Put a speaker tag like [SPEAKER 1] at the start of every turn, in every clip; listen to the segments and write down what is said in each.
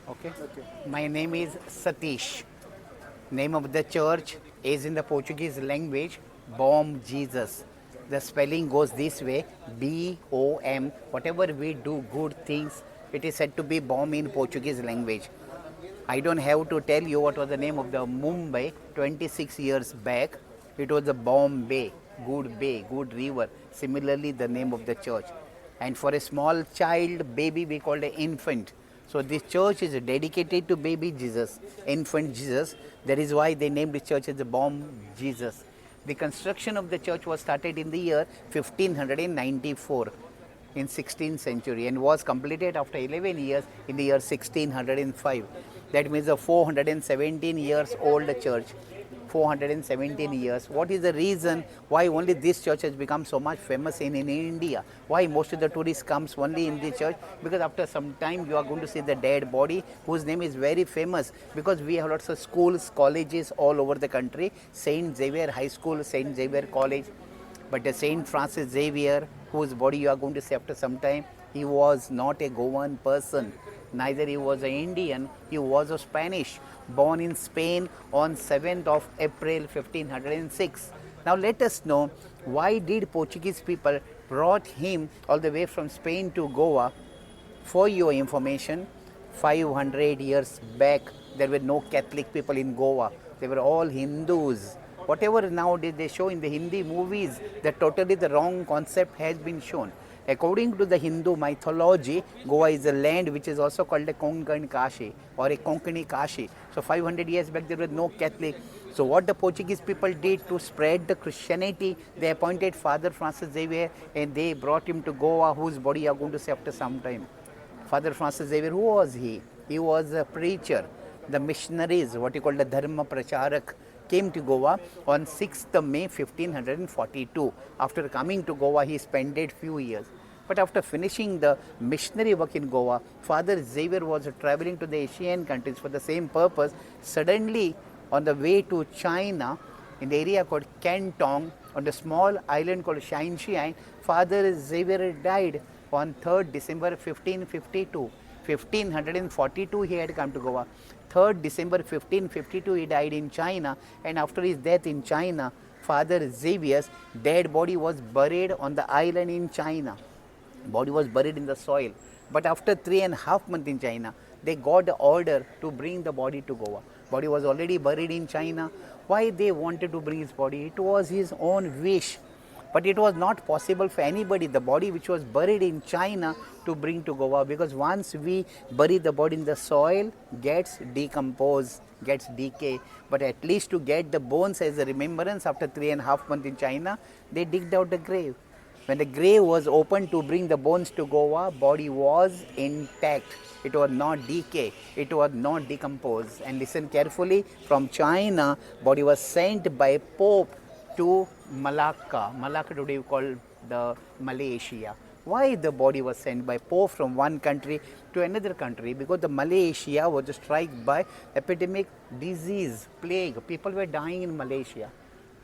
[SPEAKER 1] Okay.
[SPEAKER 2] Okay.
[SPEAKER 1] My name is Satish. Name of the church is in the Portuguese language, Bom Jesus. The spelling goes this way, BOM. Whatever we do good things, it is said to be Bom in Portuguese language. I don't have to tell you what was the name of the Mumbai 26 years back. It was the Bombay, good bay, good river. Similarly, the name of the church. And for a small child, baby, we call it infant. So this church is dedicated to baby Jesus, infant Jesus. That is why they named the church as the Bomb Jesus. The construction of the church was started in the year 1594 in 16th century and was completed after 11 years in the year 1605. That means a 417 years old church. 417 years. What is the reason why only this church has become so much famous in India? Why most of the tourists comes only in this church? Because after some time you are going to see the dead body whose name is very famous, because we have lots of schools, colleges all over the country. Saint Xavier High School, Saint Xavier College, but the Saint Francis Xavier, whose body you are going to see after some time, he was not a Goan person. Neither he was an Indian, he was a Spanish, born in Spain on 7th of April 1506. Now let us know, why did Portuguese people brought him all the way from Spain to Goa? For your information, 500 years back, there were no Catholic people in Goa. They were all Hindus. Whatever nowadays they show in the Hindi movies, that totally the wrong concept has been shown. According to the Hindu mythology, Goa is a land which is also called a Konkan Kashi or a Konkani Kashi. So 500 years back there was no Catholic. So what the Portuguese people did to spread the Christianity, they appointed Father Francis Xavier and they brought him to Goa, whose body you are going to see after some time. Father Francis Xavier, who was he? He was a preacher. The missionaries, what you call the Dharma Pracharak, came to Goa on 6th May 1542. After coming to Goa, he spent a few years. But after finishing the missionary work in Goa, Father Xavier was traveling to the Asian countries for the same purpose. Suddenly, on the way to China, in the area called Cantong, on the small island called Shanxian, Father Xavier died on 3rd December 1552. 1542 he had come to Goa. 3rd December 1552 he died in China, and after his death in China, Father Xavier's dead body was buried on the island in China. Body was buried in the soil. But after 3.5 months in China, they got the order to bring the body to Goa. Body was already buried in China. Why they wanted to bring his body? It was his own wish. But it was not possible for anybody, the body which was buried in China, to bring to Goa, because once we bury the body in the soil, gets decomposed, gets decay. But at least to get the bones as a remembrance, after 3.5 months in China, they digged out the grave. When the grave was opened to bring the bones to Goa, body was intact. It was not decay. It was not decomposed. And listen carefully, from China, body was sent by Pope to Malacca. Malacca today we call the Malaysia. Why the body was sent by Pope from one country to another country? Because the Malaysia was struck by epidemic disease, plague. People were dying in Malaysia.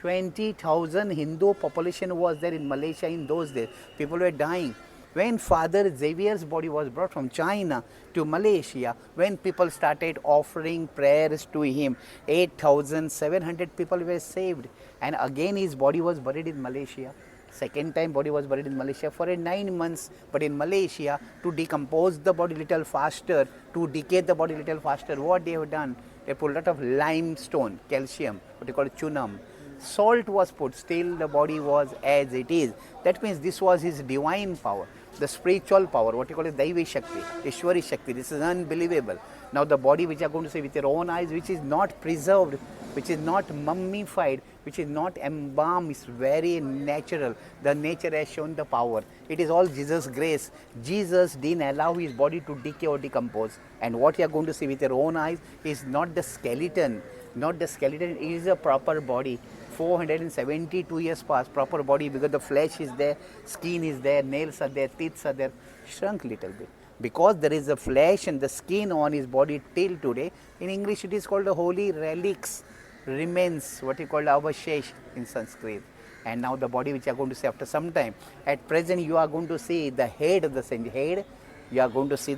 [SPEAKER 1] 20,000 Hindu population was there in Malaysia in those days. People were dying. When Father Xavier's body was brought from China to Malaysia, when people started offering prayers to him, 8,700 people were saved. And again his body was buried in Malaysia. Second time body was buried in Malaysia for 9 months. But in Malaysia, to decompose the body little faster, to decay the body little faster, what they have done? They put a lot of limestone, calcium, what they call chunam. Salt was put, still the body was as it is. That means this was his divine power, the spiritual power, what you call it, Daivi Shakti, Ishwari Shakti. This is unbelievable. Now the body which you are going to see with your own eyes, which is not preserved, which is not mummified, which is not embalmed, is very natural. The nature has shown the power. It is all Jesus' grace. Jesus didn't allow his body to decay or decompose. And what you are going to see with your own eyes is not the skeleton, not the skeleton, it is a proper body. 472 years past, proper body, because the flesh is there, skin is there, nails are there, teeth are there, shrunk little bit. Because there is the flesh and the skin on his body till today, in English it is called the holy relics, remains, what you call avashesh in Sanskrit. And now the body which you are going to see after some time. At present you are going to see the head of the saint. Head, You are going to see